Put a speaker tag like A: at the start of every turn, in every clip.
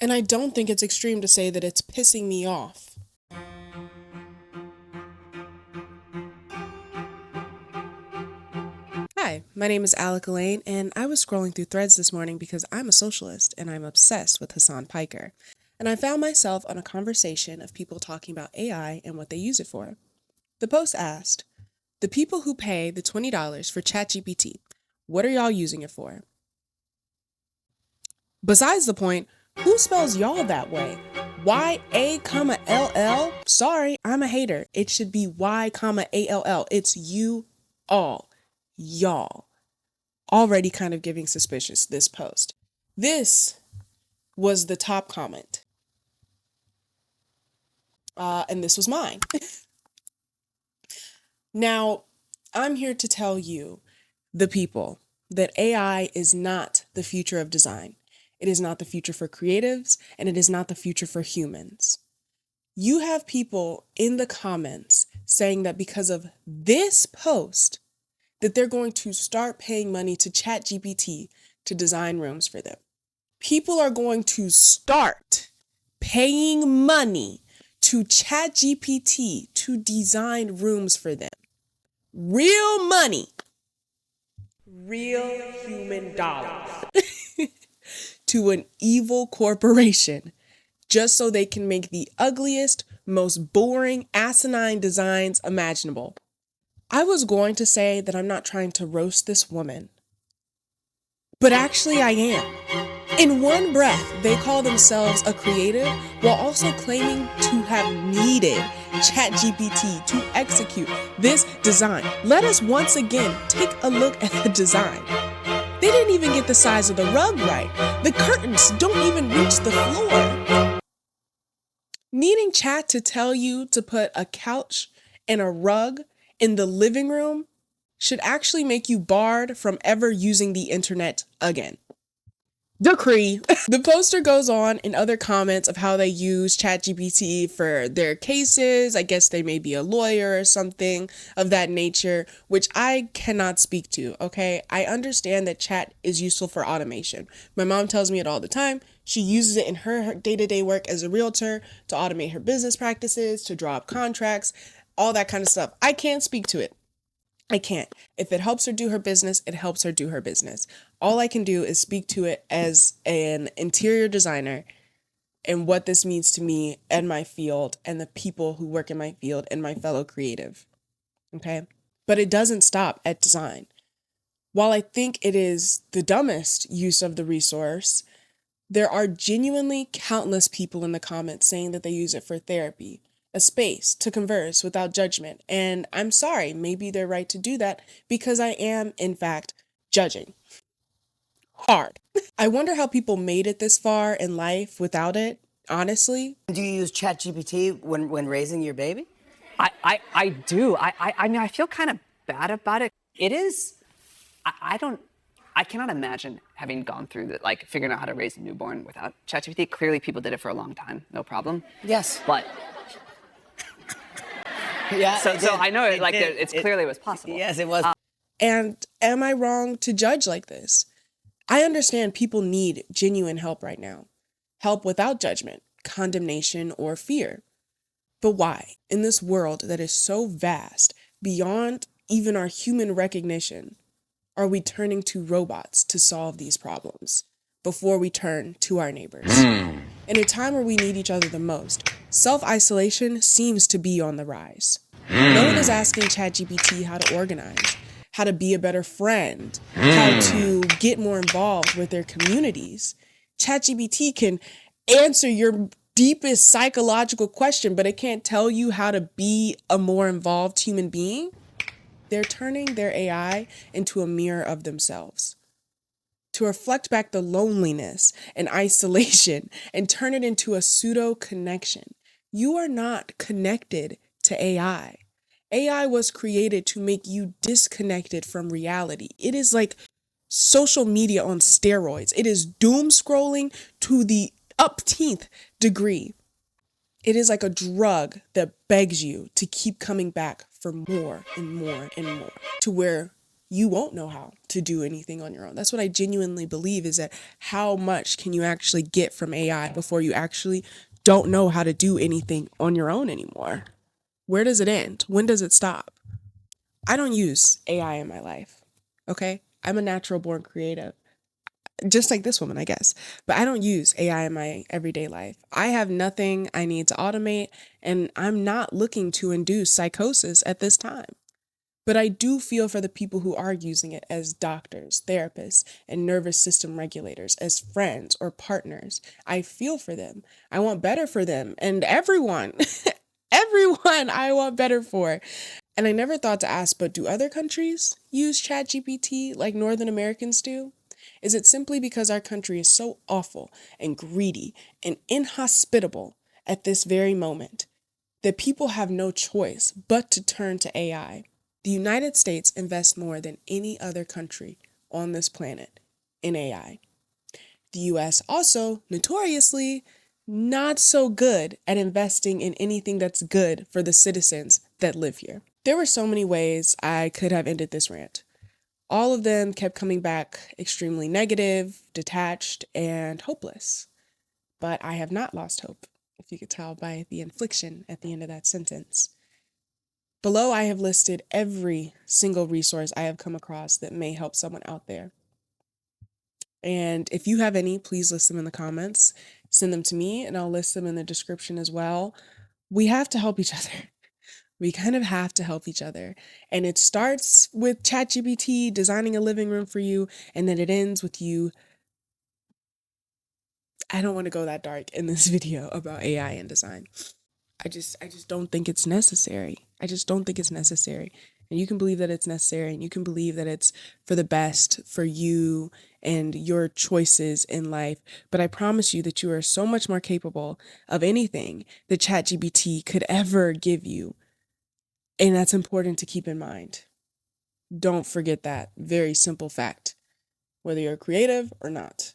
A: And I don't think it's extreme to say that it's pissing me off. Hi, my name is Alec Elaine, and I was scrolling through Threads this morning because I'm a socialist and I'm obsessed with Hassan Piker. And I found myself on a conversation of people talking about AI and what they use it for. The post asked, the people who pay the $20 for ChatGPT, what are y'all using it for? Besides the point, who spells y'all that way? Y-A-L-L? Sorry, I'm a hater. It should be Y-A-L-L. It's you all. Y'all. Already kind of giving suspicious, this post. This was the top comment. And this was mine. Now, I'm here to tell you, the people, that AI is not the future of design. It is not the future for creatives, and it is not the future for humans. You have people in the comments saying that because of this post, that they're going to start paying money to ChatGPT to design rooms for them. People are going to start paying money to ChatGPT to design rooms for them. Real money. Real human dollars. To an evil corporation just so they can make the ugliest, most boring, asinine designs imaginable. I was going to say that I'm not trying to roast this woman, but actually I am. In one breath, they call themselves a creative while also claiming to have needed ChatGPT to execute this design. Let us once again take a look at the design. They didn't even get the size of the rug right. The curtains don't even reach the floor. Needing Chat to tell you to put a couch and a rug in the living room should actually make you barred from ever using the internet again. Decree. The poster goes on in other comments of how they use ChatGPT for their cases. I guess they may be a lawyer or something of that nature, which I cannot speak to, okay? I understand that Chat is useful for automation. My mom tells me it all the time. She uses it in her day-to-day work as a realtor to automate her business practices, to draw up contracts, all that kind of stuff. I can't speak to it. I can't. If it helps her do her business, it helps her do her business. All I can do is speak to it as an interior designer and what this means to me and my field and the people who work in my field and my fellow creative. Okay? But it doesn't stop at design. While I think it is the dumbest use of the resource, there are genuinely countless people in the comments saying that they use it for therapy, a space to converse without judgment. And I'm sorry, maybe they're right to do that because I am, in fact, judging. Hard. I wonder how people made it this far in life without it, honestly.
B: Do you use ChatGPT when raising your baby?
C: I do. I mean, I feel kind of bad about it. It is, I cannot imagine having gone through that, like figuring out how to raise a newborn without ChatGPT. Clearly people did it for a long time, no problem.
B: Yes.
C: But
B: yeah.
C: so I know it clearly was possible.
B: Yes, it was.
A: And am I wrong to judge like this? I understand people need genuine help right now. Help without judgment, condemnation, or fear. But why, in this world that is so vast, beyond even our human recognition, are we turning to robots to solve these problems before we turn to our neighbors? In a time where we need each other the most, self-isolation seems to be on the rise. No one is asking ChatGPT how to organize, how to be a better friend, how to get more involved with their communities. ChatGPT can answer your deepest psychological question, but it can't tell you how to be a more involved human being. They're turning their AI into a mirror of themselves to reflect back the loneliness and isolation and turn it into a pseudo connection. You are not connected to AI. AI was created to make you disconnected from reality. It is like social media on steroids. It is doom scrolling to the upteenth degree. It is like a drug that begs you to keep coming back for more and more and more, to where you won't know how to do anything on your own. That's what I genuinely believe, is that how much can you actually get from AI before you actually don't know how to do anything on your own anymore? Where does it end? When does it stop? I don't use AI in my life, okay? I'm a natural born creative, just like this woman, I guess. But I don't use AI in my everyday life. I have nothing I need to automate, and I'm not looking to induce psychosis at this time. But I do feel for the people who are using it as doctors, therapists, and nervous system regulators, as friends or partners. I feel for them. I want better for them and everyone. Everyone I want better for. And I never thought to ask, but do other countries use ChatGPT like Northern Americans do? Is it simply because our country is so awful and greedy and inhospitable at this very moment that people have no choice but to turn to AI? The United States invests more than any other country on this planet in AI. The US also, notoriously, not so good at investing in anything that's good for the citizens that live here. There were so many ways I could have ended this rant. All of them kept coming back extremely negative, detached, and hopeless. But I have not lost hope, if you could tell by the inflection at the end of that sentence. Below, I have listed every single resource I have come across that may help someone out there. And if you have any, please list them in the comments. Send them to me, and I'll list them in the description as well. We have to help each other. We kind of have to help each other. And it starts with ChatGPT designing a living room for you, and then it ends with you. I don't want to go that dark in this video about AI and design. I just don't think it's necessary. I just don't think it's necessary. And you can believe that it's necessary, and you can believe that it's for the best for you and your choices in life. But I promise you that you are so much more capable of anything that ChatGPT could ever give you. And that's important to keep in mind. Don't forget that very simple fact. Whether you're creative or not,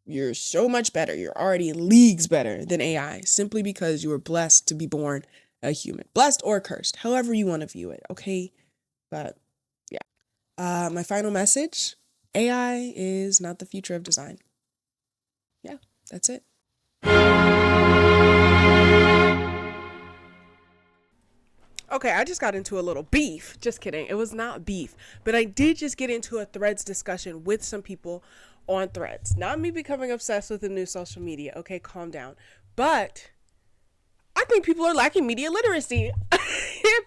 A: you're so much better. You're already leagues better than AI, simply because you were blessed to be born a human. Blessed or cursed, however you want to view it, okay? But yeah. My final message, AI is not the future of design. Yeah, that's it. Okay, I just got into a little beef. Just kidding. It was not beef. But I did just get into a Threads discussion with some people on Threads. Not me becoming obsessed with the new social media. Okay, calm down. But I think people are lacking media literacy.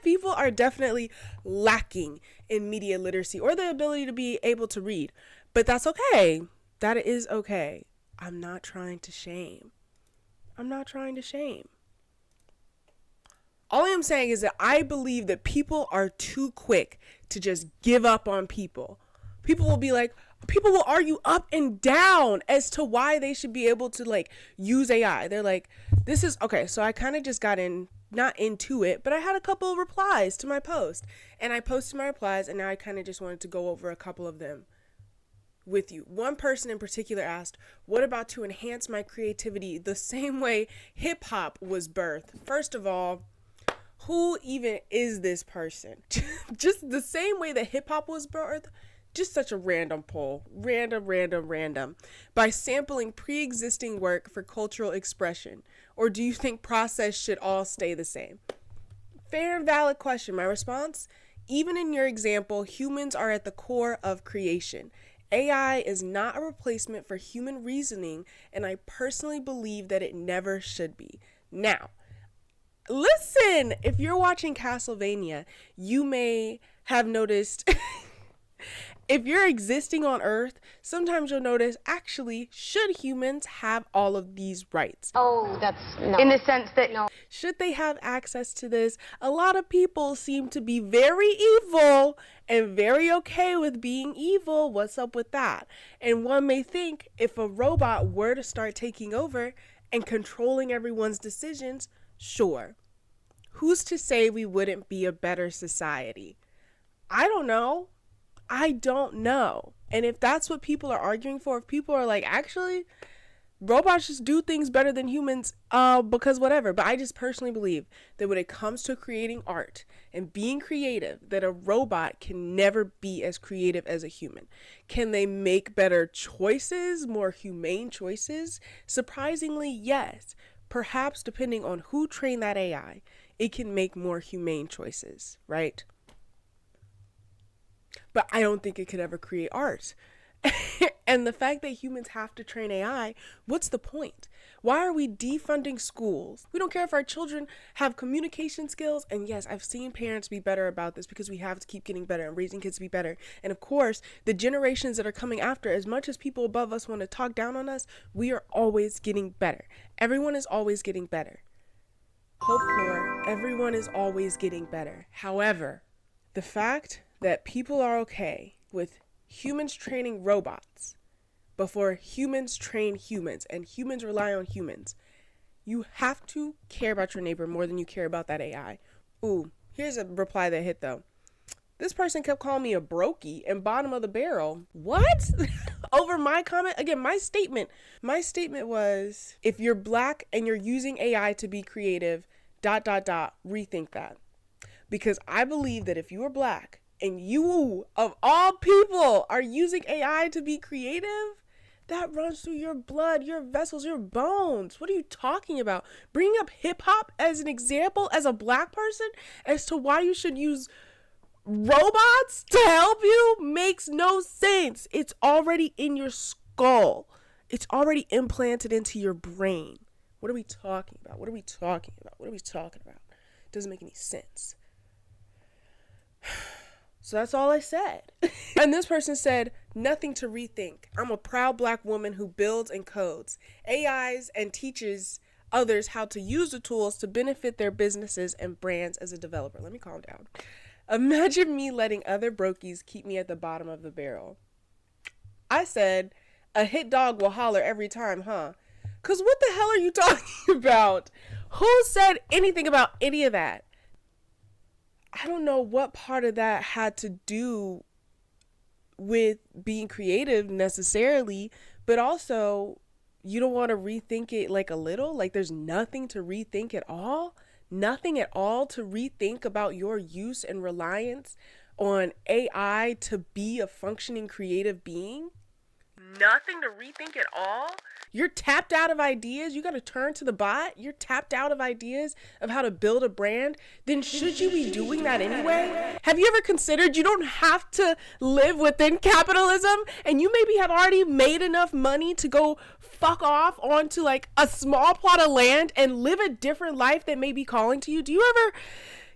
A: People are definitely lacking in media literacy or the ability to be able to read. But that's okay. That is okay. I'm not trying to shame. All I am saying is that I believe that people are too quick to just give up on people. People will argue up and down as to why they should be able to use AI. They're like, this is okay. So I kind of just got not into it, but I had a couple of replies to my post, and I posted my replies, and now I kind of just wanted to go over a couple of them with you. One person in particular asked, what about to enhance my creativity the same way hip hop was birthed? First of all, who even is this person? Just the same way that hip hop was birthed. Just such a random poll. Random. By sampling pre-existing work for cultural expression. Or do you think process should all stay the same? Fair and valid question. My response? Even in your example, humans are at the core of creation. AI is not a replacement for human reasoning, and I personally believe that it never should be. Now, listen, if you're watching Castlevania, you may have noticed if you're existing on Earth, sometimes you'll notice, actually, should humans have all of these rights?
D: Oh, that's no.
A: In the sense that, no. Should they have access to this? A lot of people seem to be very evil and very okay with being evil. What's up with that? And one may think if a robot were to start taking over and controlling everyone's decisions, sure. Who's to say we wouldn't be a better society? I don't know. And if that's what people are arguing for, if people are like, actually, Robots just do things better than humans because whatever. But I just personally believe that when it comes to creating art and being creative, that a robot can never be as creative as a human. Can they make better choices, more humane choices? Surprisingly, yes. Perhaps depending on who trained that AI, it can make more humane choices, right? But I don't think it could ever create art. And the fact that humans have to train AI, what's the point? Why are we defunding schools? We don't care if our children have communication skills. And yes, I've seen parents be better about this because we have to keep getting better and raising kids to be better. And of course, the generations that are coming after, as much as people above us want to talk down on us, we are always getting better. Everyone is always getting better. Hope Corps, everyone is always getting better. However, the fact that people are okay with humans training robots before humans train humans and humans rely on humans, you have to care about your neighbor more than you care about that AI. Ooh, here's a reply that hit though. This person kept calling me a brokey and bottom of the barrel. What? Over my comment? Again, my statement was, if you're black and you're using AI to be creative, ... rethink that. Because I believe that if you are black and you, of all people, are using AI to be creative, that runs through your blood, your vessels, your bones. What are you talking about? Bringing up hip hop as an example as a black person as to why you should use robots to help you makes no sense. It's already in your skull. It's already implanted into your brain. What are we talking about? What are we talking about? What are we talking about? It doesn't make any sense. So that's all I said. And this person said, nothing to rethink. I'm a proud black woman who builds and codes AIs and teaches others how to use the tools to benefit their businesses and brands as a developer. Let me calm down. Imagine me letting other brokies keep me at the bottom of the barrel. I said, a hit dog will holler every time, huh? Because what the hell are you talking about? Who said anything about any of that? I don't know what part of that had to do with being creative necessarily, but also you don't want to rethink it like a little? Like there's nothing to rethink at all? Nothing at all to rethink about your use and reliance on AI to be a functioning creative being? Nothing to rethink at all? You're tapped out of ideas. You got to turn to the bot. You're tapped out of ideas of how to build a brand. Then should you be doing that anyway? Have you ever considered you don't have to live within capitalism and you maybe have already made enough money to go fuck off onto like a small plot of land and live a different life that may be calling to you? Do you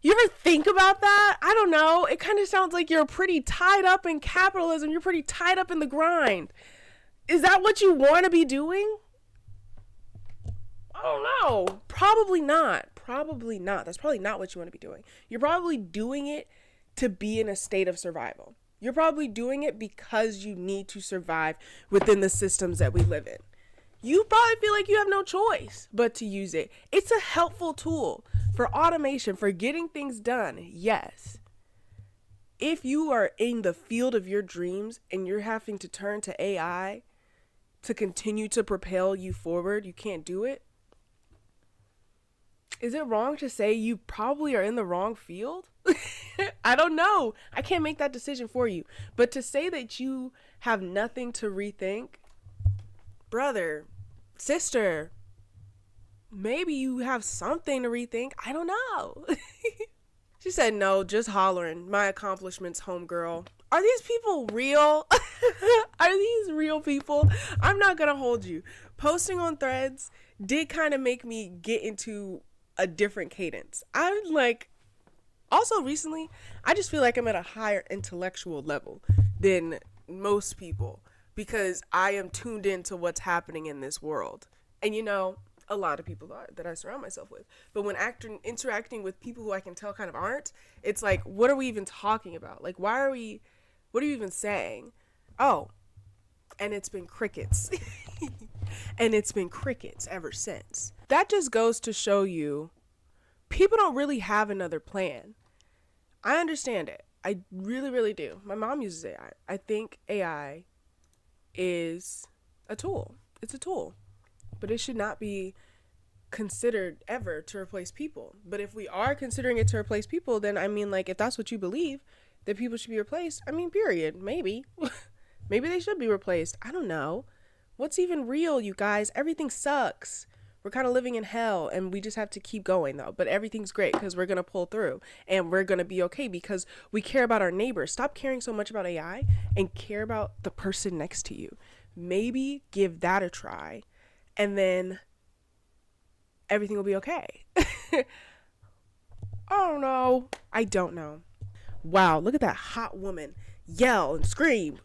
A: ever think about that? I don't know. It kind of sounds like you're pretty tied up in capitalism. You're pretty tied up in the grind. Is that what you want to be doing? I don't know. Probably not. Probably not. That's probably not what you want to be doing. You're probably doing it to be in a state of survival. You're probably doing it because you need to survive within the systems that we live in. You probably feel like you have no choice but to use it. It's a helpful tool for automation, for getting things done. Yes. If you are in the field of your dreams and you're having to turn to AI to continue to propel you forward, you can't do it. Is it wrong to say you probably are in the wrong field? I don't know. I can't make that decision for you. But to say that you have nothing to rethink, brother, sister, maybe you have something to rethink. I don't know. She said, no, just hollering. My accomplishments, homegirl. Are these people real? Are these real people? I'm not going to hold you. Posting on Threads did kind of make me get into a different cadence. I'm like, also recently, I just feel like I'm at a higher intellectual level than most people because I am tuned into what's happening in this world. And you know, a lot of people that I surround myself with. But when interacting with people who I can tell kind of aren't, it's like, what are we even talking about? Like, what are you even saying? Oh, and it's been crickets. And it's been crickets ever since. That just goes to show you, people don't really have another plan. I understand it. I really, really do. My mom uses AI. I think AI is a tool. It's a tool. but it should not be considered ever to replace people. But if we are considering it to replace people, then I mean, like, if that's what you believe, that people should be replaced, I mean, period. Maybe. Maybe they should be replaced. I don't know. What's even real, you guys? Everything sucks. We're kind of living in hell, and we just have to keep going, though. But everything's great because we're going to pull through, and we're going to be okay because we care about our neighbors. Stop caring so much about AI and care about the person next to you. Maybe give that a try, and then everything will be okay. I don't know. I don't know. Wow, look at that hot woman yell and scream.